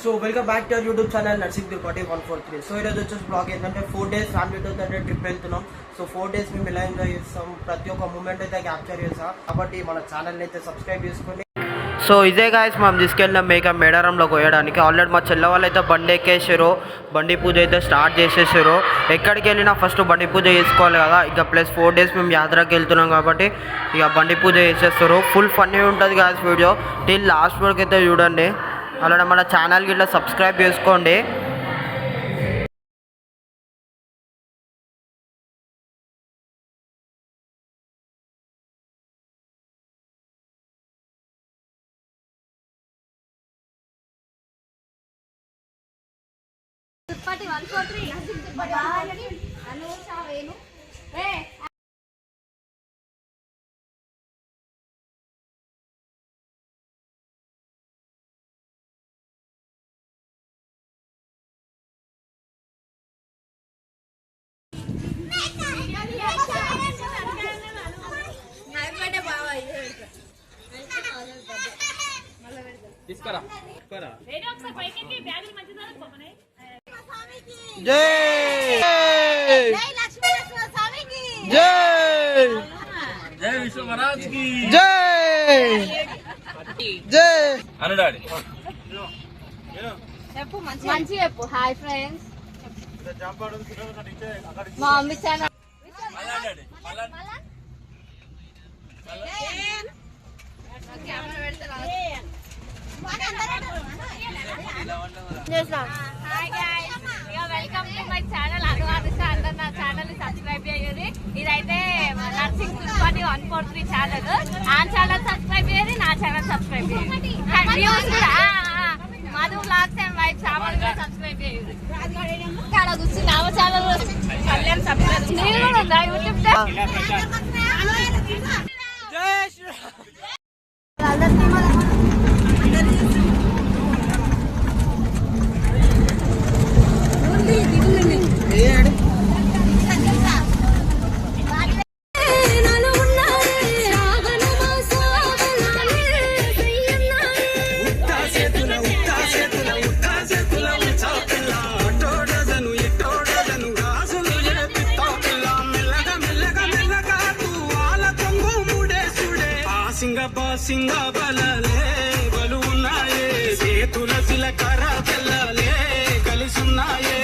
So welcome back to our YouTube channel nursing Tirupati 143. So ఈరోజు వచ్చేసి blog ఏంటంటే 4 days ఫ్యామిలీతో అంటే ట్రిప్ వెళ్తున్నాం. సో 4 days మేము ఎలా ఎంజాయ్ చేస్తాం, ప్రతి ఒక్క మూమెంట్ అయితే క్యాప్చర్ చేస్తాం. కాబట్టి మన ఛానల్ని అయితే సబ్స్క్రైబ్ చేసుకోండి. సో ఇదే గాయస్ మనం తీసుకెళ్ళిన మేడారంలో కోయడానికి. ఆల్రెడీ మా చెల్ల వాళ్ళు అయితే బండి ఎక్కేసారు, బండి పూజ అయితే స్టార్ట్ చేసేసారు. ఎక్కడికి వెళ్ళినా ఫస్ట్ బండి పూజ చేసుకోవాలి కదా. ఇక ప్లస్ 4 days మేము యాత్రకి వెళ్తున్నాం కాబట్టి ఇక బండి పూజ చేసేస్తారు. ఫుల్ ఫన్నీ ఉంటుంది గాయస్ వీడియో, టిల్ లాస్ట్ వరకు అయితే చూడండి. అలానే మన ఛానల్కి ఇట్లా సబ్స్క్రైబ్ చేసుకోండి. జై విశ్వ మహారాజ్ కి జై జై అనుడాడి చెప్పు మంచి చెప్పు. హాయ్ ఫ్రెండ్స్, మా mummy channel welcome to my channel. అనువాదిస్తా అందరు నా ఛానల్ ని సబ్స్క్రైబ్ చేయండి. ఇదైతే నర్సింగ్ తిరుపతి 143 ఛానల్. ఆ ఛానల్ సబ్స్క్రైబ్ చేయండి, నా ఛానల్ సబ్స్క్రైబ్ చేయండి. వ్యూస్ కూడా Madhu vlogs and wife channel కూడా సబ్స్క్రైబ్ చేయండి. ఇక్కడ కూర్చుని నా ఛానల్ కళ్యాణ్ సబ్స్క్రైబ్ నేను కూడా ఉందా యూట్యూబ్ లో. సింగా బలలే బలు ఉన్నాయే, సేతుల సిలకర పిల్లలే కలిసున్నాయే.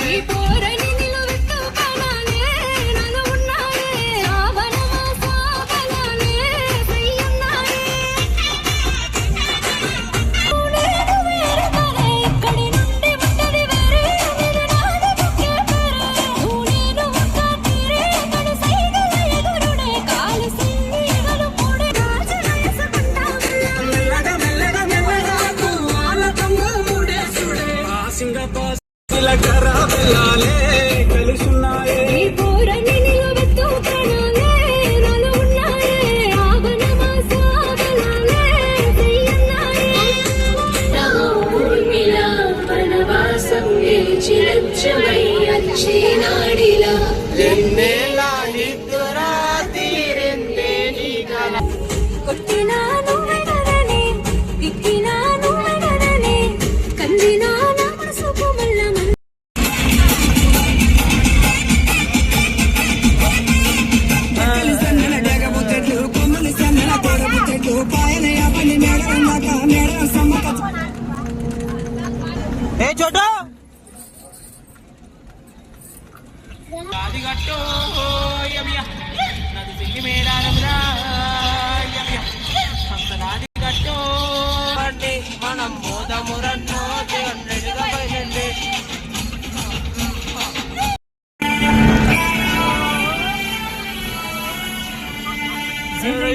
छोटो ఆదిగట్టో యమియా నది సింగి మేడారమురా యమియా హంసనాది గట్టో అంటే మనం మోదమురన్నో 100 గా పైనండి.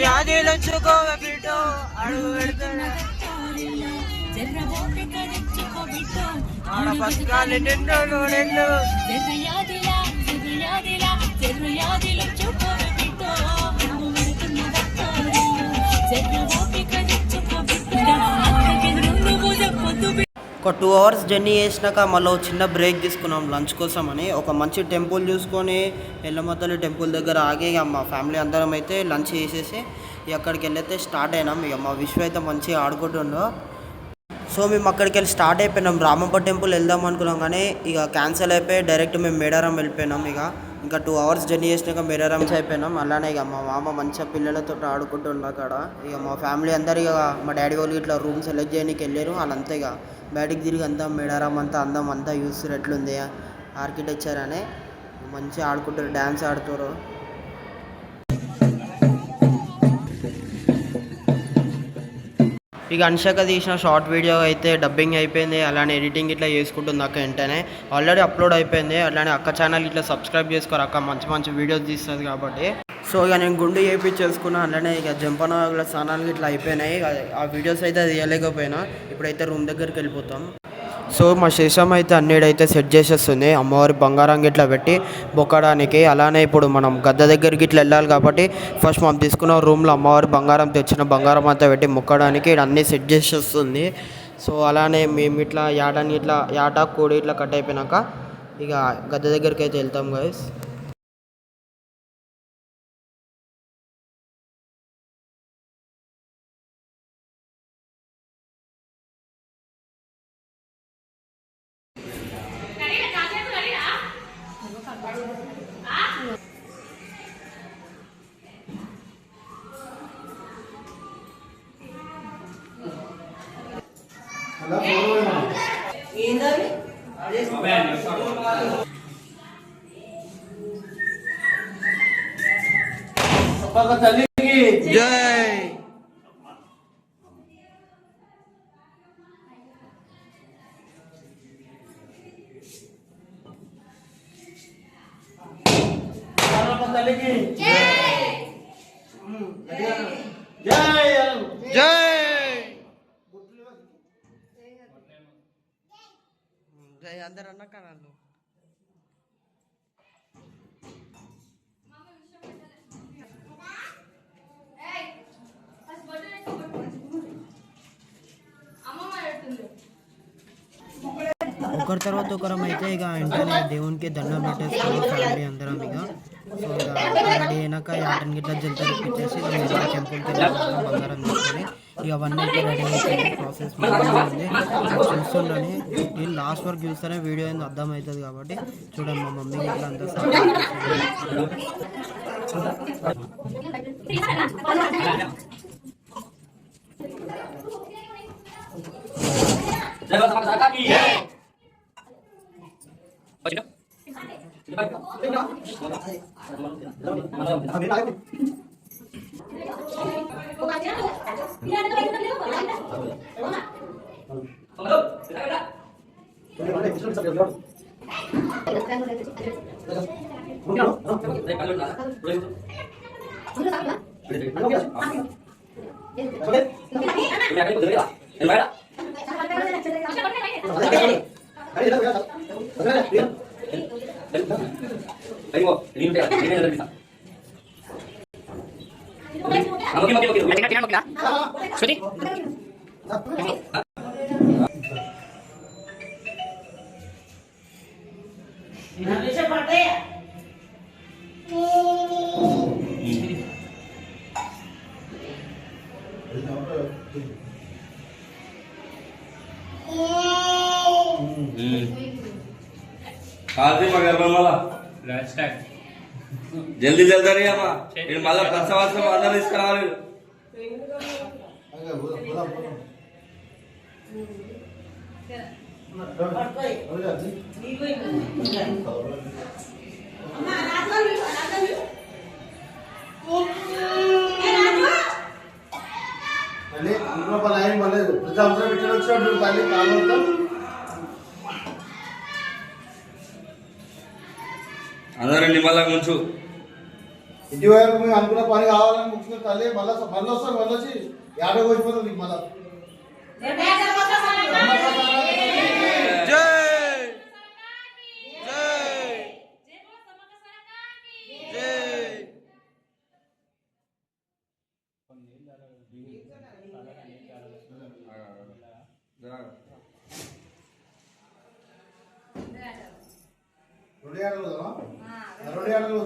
యాదిలంచుకో బిడ్డో అడుగు పెడుతున్నా ఆడ బస్కాలి నిండు నిండు ఒక 2 hours జర్నీ చేసినాక మళ్ళీ చిన్న బ్రేక్ తీసుకున్నాం లంచ్ కోసం అని. ఒక మంచి టెంపుల్ చూసుకొని ఎల్లమ్మతల్లి టెంపుల్ దగ్గర ఆగి మా ఫ్యామిలీ అందరం అయితే లంచ్ చేసేసి అక్కడికి వెళ్ళైతే స్టార్ట్ అయినాం. ఇక మా విశ్వ అయితే మంచిగా ఆడుకుంటుండో. సో మేము అక్కడికి వెళ్ళి స్టార్ట్ అయిపోయినాం. రామప్ప టెంపుల్ వెళ్దాం అనుకున్నాం కానీ ఇక క్యాన్సిల్ అయిపోయి డైరెక్ట్ మేము మేడారం వెళ్ళిపోయినాం. ఇంకా 2 hours జర్నీ చేసినాక మేడారం అయిపోయినాం. అలానే ఇక మా మామ మంచిగా పిల్లలతో ఆడుకుంటుండ అక్కడ. ఇక మా ఫ్యామిలీ అందరు ఇక మా డాడీ వాళ్ళు ఇట్లా రూమ్ సెలెక్ట్ చేయడానికి వెళ్ళారు. వాళ్ళంతా ఇక బయటికి తిరిగి అంతా మేడారం అంతా అందం అంతా చూస్తారు ఎట్లుంది ఆర్కిటెక్చర్ అని. మంచిగా ఆడుకుంటారు, డ్యాన్స్ ఆడుతారు. ఇక అనుషక తీసిన షార్ట్ వీడియో అయితే డబ్బింగ్ అయిపోయింది. అలానే ఎడిటింగ్ ఇట్లా చేసుకుంటుంది అక్క. వెంటనే ఆల్రెడీ అప్లోడ్ అయిపోయింది. అలానే అక్క ఛానల్ ఇట్లా సబ్స్క్రైబ్ చేసుకోరు అక్క, మంచి మంచి వీడియోస్ తీస్తుంది కాబట్టి. సో ఇక నేను గుండు చేసుకున్నా. అలానే ఇక జంపన స్థానాలు ఇట్లా అయిపోయినాయి. ఆ వీడియోస్ అయితే తీయలేకపోయినా. ఇప్పుడైతే రూమ్ దగ్గరికి వెళ్ళిపోతాం. సో మా శేషం అయితే అన్నిడైతే సెట్ చేసేస్తుంది అమ్మవారి బంగారం గిట్లా పెట్టి బొక్కడానికి. అలానే ఇప్పుడు మనం గద్ద దగ్గరికి ఇట్లా వెళ్ళాలి కాబట్టి ఫస్ట్ మనం తీసుకున్న రూమ్లో అమ్మవారి బంగారం తెచ్చిన బంగారం అంతా పెట్టి మొక్కడానికి అన్నీ సెట్ చేసేస్తుంది. సో అలానే మేము ఇట్లా యాటాన్ని ఇట్లా యాట కోడి ఇట్లా కట్ అయిపోయినాక ఇక గద్ద దగ్గరికి అయితే వెళ్తాం గైస్. జై జై అందరు అన్న కనాలు. ఒకరి తర్వాత ఒకరం అయితే ఇక వెంటనే దేవునికి దండం పెట్టేసుకున్నాం ఫ్యామిలీ అందరం. సో ఇక రెడీ అయినాక యాటన్ గిట్లా జల్తా ఇప్పించేసి టెంపుల్కి వెళ్ళాలి బంగారం తీసుకొని. ఇక అవన్నీ అయితే రెడీ అయిపోయింది. ప్రాసెస్ ఉంది చూస్తుండని నేను లాస్ట్ వరకు చూస్తేనే వీడియో ఏందో అర్థమవుతుంది కాబట్టి చూడండి. మా మమ్మీ ఇట్లా అంతా జల్దీ జల్దీ అమ్మా మళ్ళా ప్రసవాసం అందరూ తీసుకురావాలి. అందరండి మళ్ళా కొంచెం ఇటువైపు మేము అనుకున్న పని కావాలని ముఖ్యంగా తల్లి మళ్ళీ వస్తాం మళ్ళీ వచ్చి యాడో వచ్చిపోతుంది మళ్ళా. రెండు ఏడలు రెండు ఏడలు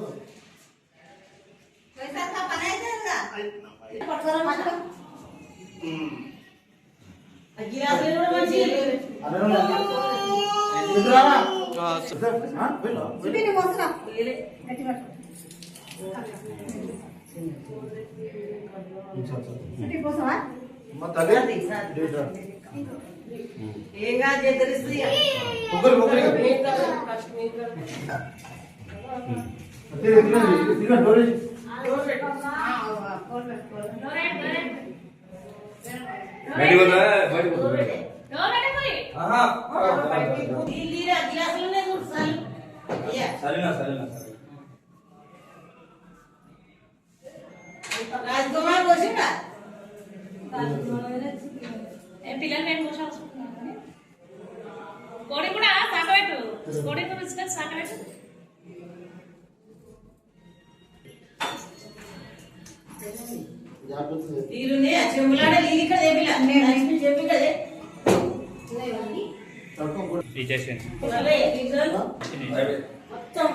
ఎదురారా? ఆ, ఆ, వెళ్ళు, వెళ్ళు. అమ్మ తల్లి, ఇటు రా. ఒకరు, ఒకరు. తిరగండి, డోర్ వేసి. బయటికి పోతా, బయటికి పోతా. ఆహా. సరేనా సరేనా సరే. పిల్లలు నేను కూర్చోవచ్చుకున్నాను కోడి కూడా సాకబెట్టు కోడి కూడా బిస్కెట్ సాకబెట్టు తడుకో, తీసేసేయండి. మొత్తం